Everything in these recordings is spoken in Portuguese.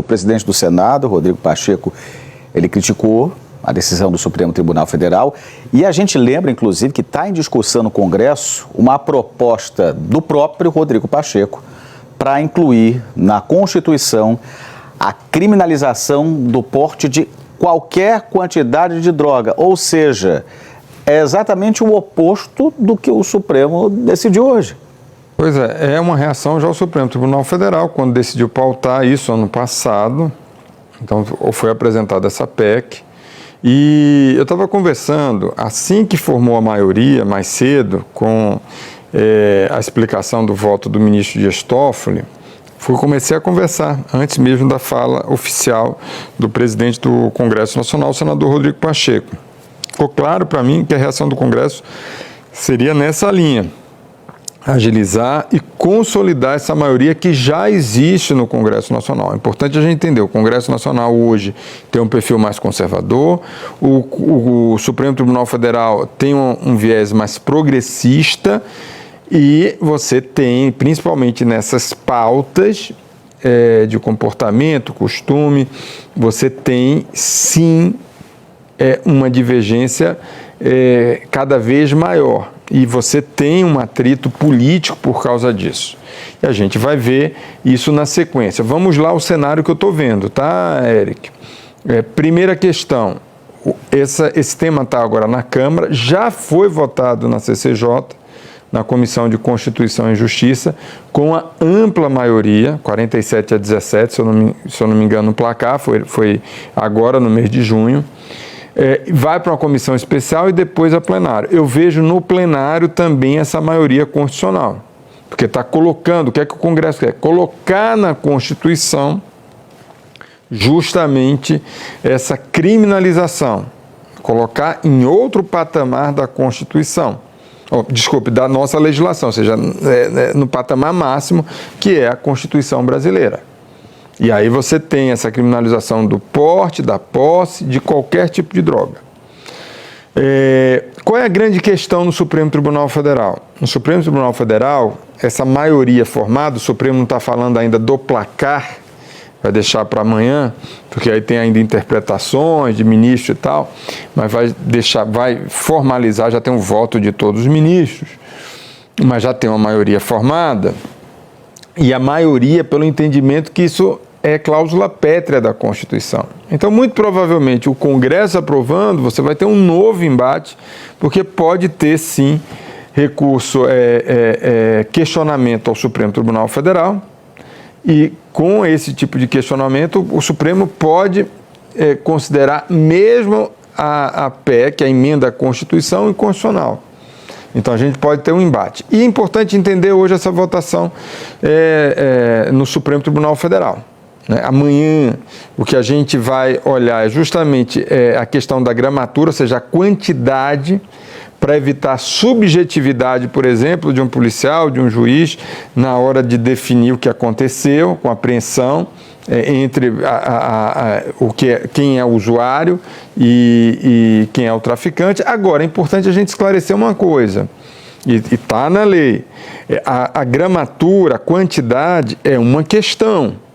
presidente do Senado, Rodrigo Pacheco, ele criticou a decisão do Supremo Tribunal Federal e a gente lembra, inclusive, que está em discussão no Congresso uma proposta do próprio Rodrigo Pacheco para incluir na Constituição a criminalização do porte de qualquer quantidade de droga, ou seja, é exatamente o oposto do que o Supremo decidiu hoje. Pois é uma reação já ao Supremo Tribunal Federal, quando decidiu pautar isso ano passado. Então, foi apresentada essa PEC. E eu estava conversando, assim que formou a maioria, mais cedo, com a explicação do voto do ministro Dias Toffoli, comecei a conversar, antes mesmo da fala oficial do presidente do Congresso Nacional, o senador Rodrigo Pacheco. Ficou claro para mim que a reação do Congresso seria nessa linha: agilizar e consolidar essa maioria que já existe no Congresso Nacional. É importante a gente entender, o Congresso Nacional hoje tem um perfil mais conservador, o Supremo Tribunal Federal tem um viés mais progressista e você tem, principalmente nessas pautas de comportamento, costume, você tem sim uma divergência cada vez maior. E você tem um atrito político por causa disso. E a gente vai ver isso na sequência. Vamos lá ao cenário que eu estou vendo, tá, Eric? Primeira questão, esse tema está agora na Câmara, já foi votado na CCJ, na Comissão de Constituição e Justiça, com a ampla maioria, 47-17, se eu não me engano, no placar, foi agora no mês de junho. Vai para uma comissão especial e depois a plenário. Eu vejo no plenário também essa maioria constitucional, porque está colocando, o que é que o Congresso quer? Colocar na Constituição justamente essa criminalização, colocar em outro patamar da Constituição, da nossa legislação, ou seja, no patamar máximo, que é a Constituição brasileira. E aí você tem essa criminalização do porte, da posse, de qualquer tipo de droga. Qual é a grande questão no Supremo Tribunal Federal? No Supremo Tribunal Federal, essa maioria formada, o Supremo não está falando ainda do placar, vai deixar para amanhã, porque aí tem ainda interpretações de ministro e tal, mas vai formalizar, já tem um voto de todos os ministros, mas já tem uma maioria formada. E a maioria pelo entendimento que isso é cláusula pétrea da Constituição. Então, muito provavelmente, o Congresso aprovando, você vai ter um novo embate, porque pode ter, sim, recurso, questionamento ao Supremo Tribunal Federal, e com esse tipo de questionamento, o Supremo pode considerar mesmo a PEC, a emenda à Constituição, inconstitucional. Então, a gente pode ter um embate. E é importante entender hoje essa votação no Supremo Tribunal Federal. Amanhã, o que a gente vai olhar é justamente a questão da gramatura, ou seja, a quantidade, para evitar subjetividade, por exemplo, de um policial, de um juiz, na hora de definir o que aconteceu com a apreensão, entre quem é o usuário e quem é o traficante. Agora, é importante a gente esclarecer uma coisa, e está na lei, a gramatura, a quantidade é uma questão.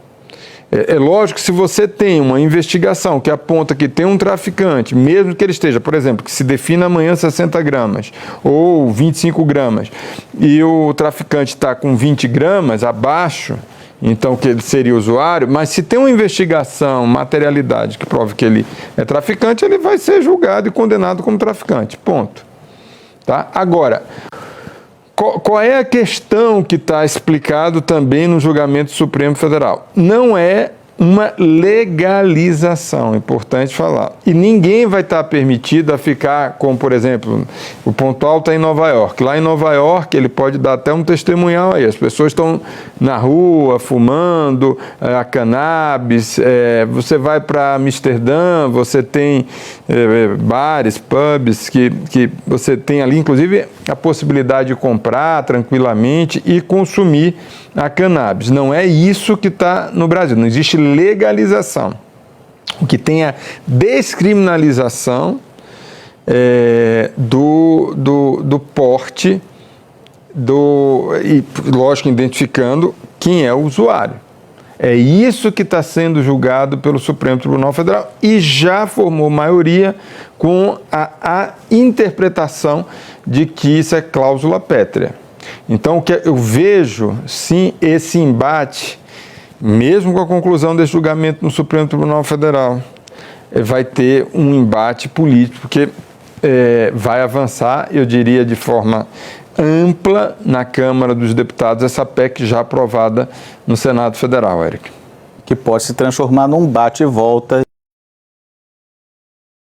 É lógico que se você tem uma investigação que aponta que tem um traficante, mesmo que ele esteja, por exemplo, que se defina amanhã 60 gramas ou 25 gramas, e o traficante está com 20 gramas abaixo, então que ele seria usuário, mas se tem uma investigação, materialidade que prove que ele é traficante, ele vai ser julgado e condenado como traficante, ponto. Tá? Agora, qual é a questão que está explicado também no julgamento do Supremo Federal? Não é uma legalização, importante falar. E ninguém vai estar permitido a ficar, como por exemplo, o pontual está em Nova York. Lá em Nova York ele pode dar até um testemunhal aí. As pessoas estão na rua fumando a cannabis, você vai para Amsterdã, você tem bares, pubs, que você tem ali inclusive a possibilidade de comprar tranquilamente e consumir a cannabis. Não é isso que está no Brasil, não existe legalização. O que tem é descriminalização do porte, e lógico, identificando quem é o usuário. É isso que está sendo julgado pelo Supremo Tribunal Federal e já formou maioria com a interpretação de que isso é cláusula pétrea. Então, o que eu vejo, sim, esse embate, mesmo com a conclusão desse julgamento no Supremo Tribunal Federal, vai ter um embate político, porque vai avançar, eu diria, de forma ampla na Câmara dos Deputados, essa PEC já aprovada no Senado Federal, Eric. Que pode se transformar num bate e volta.